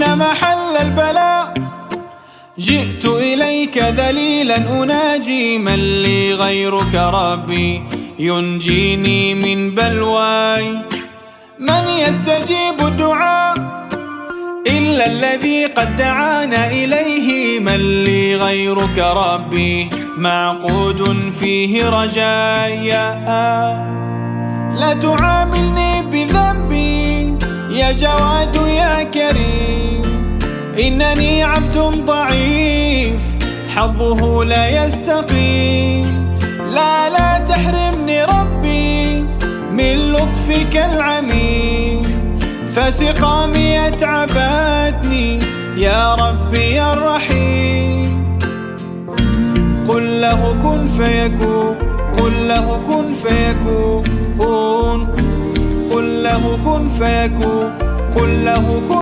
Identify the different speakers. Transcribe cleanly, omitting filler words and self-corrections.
Speaker 1: إن محل البلاء. جئت إليك ذليلا أناجي، من لي غيرك ربي ينجيني من بلواي. من يستجيب الدعاء إلا الذي قد دعانا إليه، من لي غيرك ربي معقود فيه رجاي. لا تعاملني بذنبي يا جواد يا كريم، إنني عبد ضعيف حظه لا يستقيم. لا تحرمني ربي من لطفك العميم، فسقامي أتعبتني يا ربي يا الرحيم. قل له كن فيكون، قل له كن فيكون، قل له كن فيكون، قل له كن